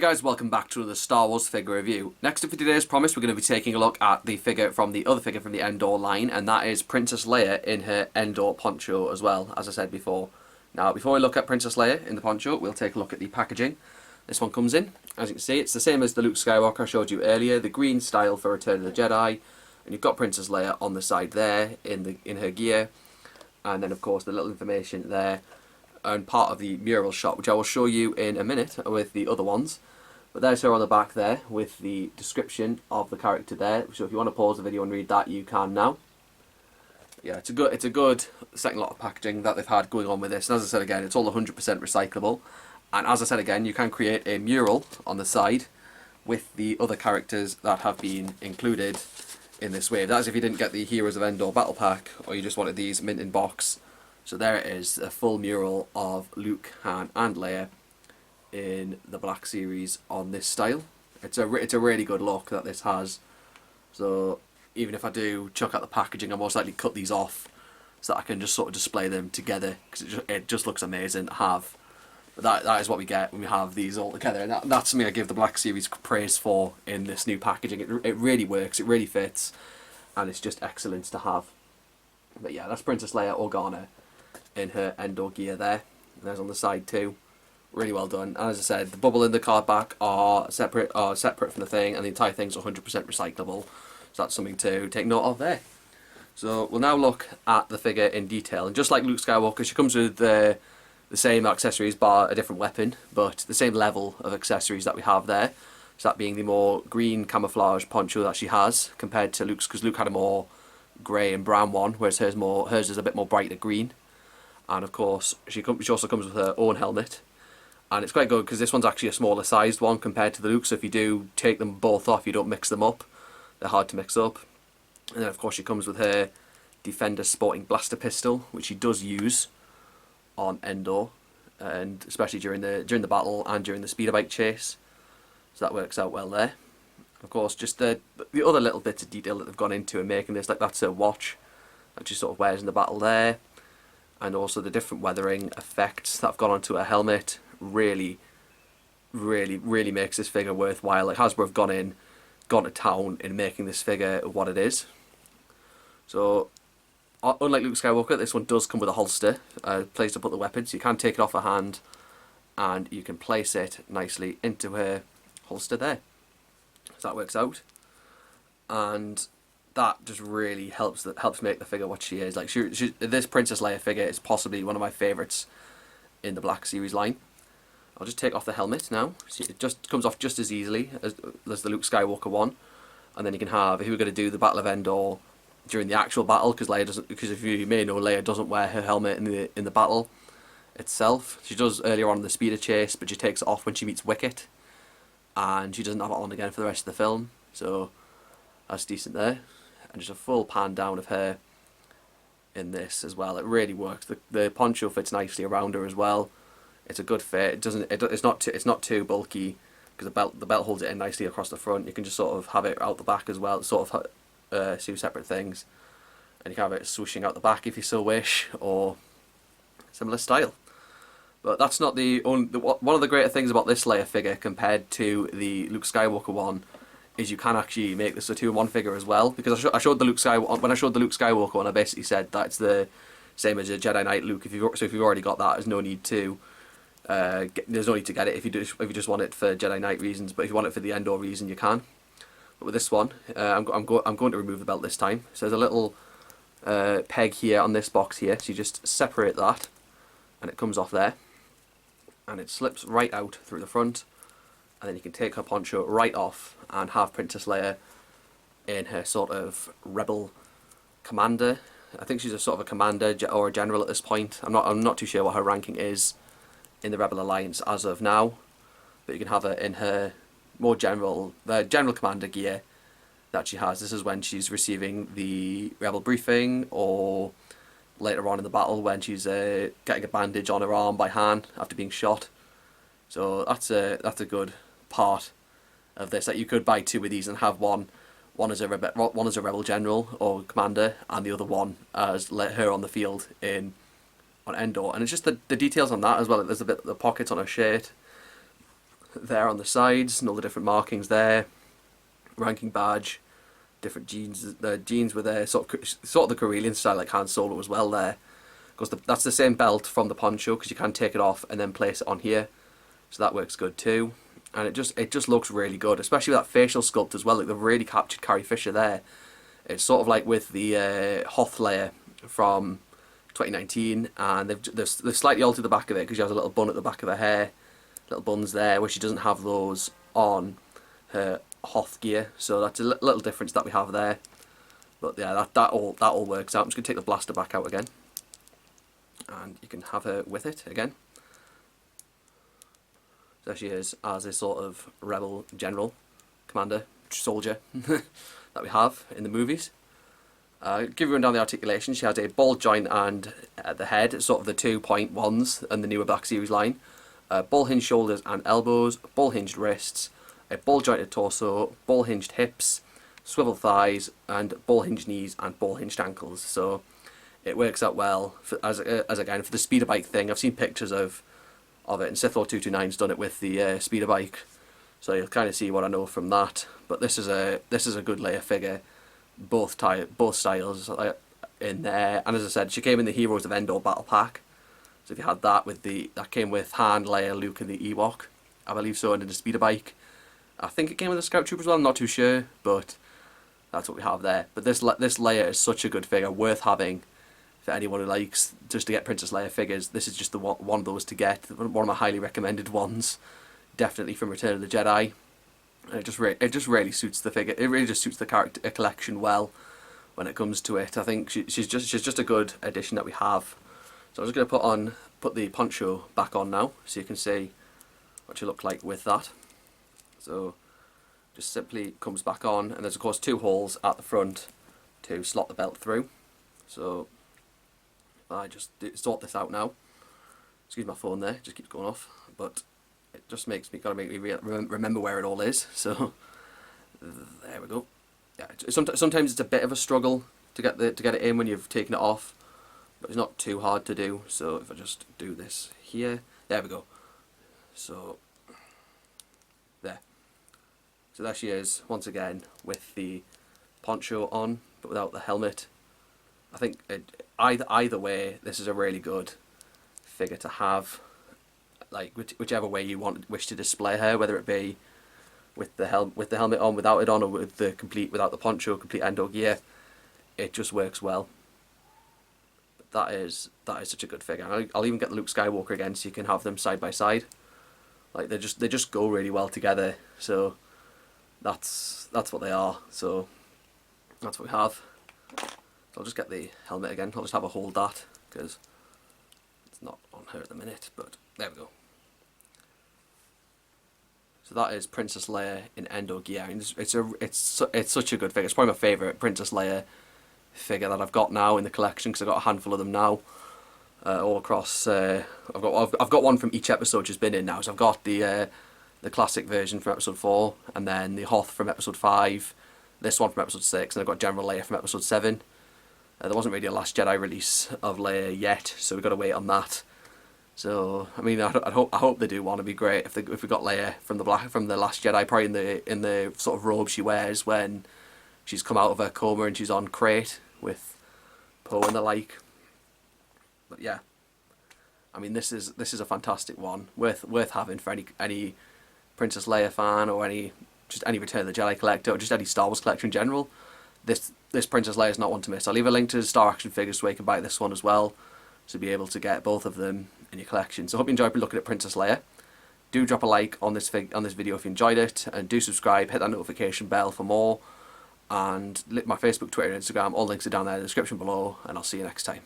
guys, welcome back to another Star Wars figure review. Next up for today, as promised, we're going to be taking a look at the figure from the other figure from the Endor line, and that is Princess Leia in her Endor Poncho as well, as I said before. Now, before we look at Princess Leia in the poncho, we'll take a look at the packaging. This one comes in. As you can see, it's the same as the Luke Skywalker I showed you earlier, the green style for Return of the Jedi, and you've got Princess Leia on the side there in her gear, and then of course the little information there, and part of the mural shot, which I will show you in a minute with the other ones. But there's her on the back there with the description of the character there. So if you want to pause the video and read that, you can now. Yeah, it's a good second lot of packaging that they've had going on with this. And as I said again, it's all 100% recyclable. And as I said again, you can create a mural on the side with the other characters that have been included in this wave. That's if you didn't get the Heroes of Endor battle pack, or you just wanted these mint in box. So there it is, a full mural of Luke, Han and Leia in the Black Series on this style. It's a really good look that this has. So even if I do chuck out the packaging, I most likely cut these off so that I can just sort of display them together, because it just looks amazing to have. But that is what we get when we have these all together, and that's something I give the Black Series praise for in this new packaging. It really works, it really fits, and it's just excellent to have. But yeah, that's Princess Leia Organa in her Endor gear there. And there's on the side too. Really well done. And as I said, the bubble and the card back are separate from the thing, and the entire thing's 100% recyclable. So that's something to take note of there. So we'll now look at the figure in detail. And just like Luke Skywalker, she comes with the same accessories, bar a different weapon, but the same level of accessories that we have there. So that being the more green camouflage poncho that she has compared to Luke's, because Luke had a more grey and brown one, whereas hers is a bit more brighter green. And of course, she also comes with her own helmet. And it's quite good because this one's actually a smaller sized one compared to the Luke, so if you do take them both off, you don't mix them up. They're hard to mix up. And then of course she comes with her Defender Sporting Blaster Pistol, which she does use on Endor, and especially during the battle and during the speeder bike chase. So that works out well there. Of course, just the other little bits of detail that they've gone into in making this, like that's her watch that she sort of wears in the battle there. And also the different weathering effects that have gone onto her helmet really makes this figure worthwhile. Like Hasbro have gone to town in making this figure what it is. So unlike Luke Skywalker, this one does come with a holster, place to put the weapon, so you can take it off her hand and you can place it nicely into her holster there. So that works out, and that just really helps make the figure what she is. Like this Princess Leia figure is possibly one of my favourites in the Black Series line. I'll just take off the helmet now. See, it just comes off just as easily as the Luke Skywalker one, and then you can have, if you were going to do the Battle of Endor during the actual battle, because if you may know, Leia doesn't wear her helmet in the battle itself. She does earlier on in the speeder chase, but she takes it off when she meets Wicket, and she doesn't have it on again for the rest of the film. So that's decent there. And just a full pan down of her in this as well. It really works. The poncho fits nicely around her as well. It's a good fit. It's not too bulky, because the belt holds it in nicely across the front. You can just sort of have it out the back as well. It's sort of two separate things, and you can have it swooshing out the back if you so wish, or similar style. But that's not the only. One of the greater things about this Leia figure compared to the Luke Skywalker one is you can actually make this a 2-in-1 figure as well. Because I showed the Luke Skywalker, when I showed the Luke Skywalker one, I basically said that it's the same as a Jedi Knight Luke. If you've already got that, there's no need to get it if you just want it for Jedi Knight reasons. But if you want it for the Endor reason, you can. But with this one, I'm going to remove the belt this time. So there's a little peg here on this box here. So you just separate that, and it comes off there, and it slips right out through the front. And then you can take her poncho right off and have Princess Leia in her sort of rebel commander. I think she's a sort of a commander or a general at this point. I'm not too sure what her ranking is in the Rebel Alliance as of now, but you can have her in her more general commander gear that she has. This is when she's receiving the Rebel briefing, or later on in the battle when she's getting a bandage on her arm by Han after being shot. So that's a good part of this, that you could buy two of these and have one as a rebel general or commander, and the other one as her on the field on Endor. And it's just the details on that as well. There's a bit of the pockets on her shirt, there on the sides, and all the different markings there. Ranking badge, different jeans. The jeans were there, sort of the Corellian style, like Han Solo as well there. Because that's the same belt from the poncho, because you can take it off and then place it on here, so that works good too. And it just looks really good, especially with that facial sculpt as well. Like they've really captured Carrie Fisher there. It's sort of like with the Hoth Leia from 2019, and they've slightly altered the back of it because she has a little bun at the back of her hair, little buns there, where she doesn't have those on her Hoth gear. So that's a little difference that we have there. But yeah, that all works out. I'm just gonna take the blaster back out again, and you can have her with it again. There she is as a sort of rebel general, commander, soldier that we have in the movies. Give you one down the articulation. She has a ball joint and at the head, sort of the 2-point ones in the newer Black Series line. Ball hinged shoulders and elbows, ball hinged wrists, a ball jointed torso, ball hinged hips, swivel thighs, and ball hinged knees and ball hinged ankles. So it works out well as again for the speeder bike thing. I've seen pictures of it, and Sith Lord 229's done it with the speeder bike, so you'll kind of see what I know from that. But this is a good Leia figure, both styles in there. And as I said, she came in the Heroes of Endor battle pack. So if you had that that came with Han, Leia, Luke, and the Ewok, I believe so, and in the speeder bike. I think it came with the Scout Trooper as well. I'm not too sure, but that's what we have there. But this Leia is such a good figure, worth having. For anyone who likes just to get Princess Leia figures, this is just one of those to get. One of my highly recommended ones, definitely from Return of the Jedi. And it just really suits the figure. It really just suits the character collection well when it comes to it. I think she's just a good addition that we have. So I'm just going to put the poncho back on now, so you can see what she looked like with that. So just simply comes back on, and there's of course 2 holes at the front to slot the belt through. So I just sort this out now. Excuse my phone there, it just keeps going off, but it just gotta make me remember where it all is. So there we go. Yeah, sometimes it's a bit of a struggle to get it in when you've taken it off, but it's not too hard to do. So if I just do this here, there we go. So there. So there she is once again with the poncho on, but without the helmet. I think either way, this is a really good figure to have. Like whichever way you wish to display her, whether it be with the helmet on, without it on, or without the poncho, complete Endor gear, it just works well. But that is such a good figure. I'll even get Luke Skywalker again, so you can have them side by side. Like they just go really well together. So that's what they are. So that's what we have. So I'll just get the helmet again. I'll just have a hold that because it's not on her at the minute, but there we go. So that is Princess Leia in Endor gear. And it's such a good figure. It's probably my favourite Princess Leia figure that I've got now in the collection, because I've got a handful of them now, all across. I've got one from each episode she's been in now. So I've got the classic version from episode 4, and then the Hoth from episode 5, this one from episode 6, and I've got General Leia from episode 7. There wasn't really a Last Jedi release of Leia yet, so we've got to wait on that. So I mean, I hope they do one. It'd be great if we got Leia from the Last Jedi, probably in the sort of robe she wears when she's come out of her coma and she's on Crate with Poe and the like. But yeah, I mean, this is a fantastic one, worth having for any Princess Leia fan, or any Return of the Jedi collector, or just any Star Wars collector in general. This Princess Leia is not one to miss. I'll leave a link to the Star Action figures so you can buy this one as well, to be able to get both of them in your collection. So I hope you enjoyed looking at Princess Leia. Do drop a like on this video if you enjoyed it, and do subscribe, hit that notification bell for more, and my Facebook, Twitter and Instagram, all links are down there in the description below, and I'll see you next time.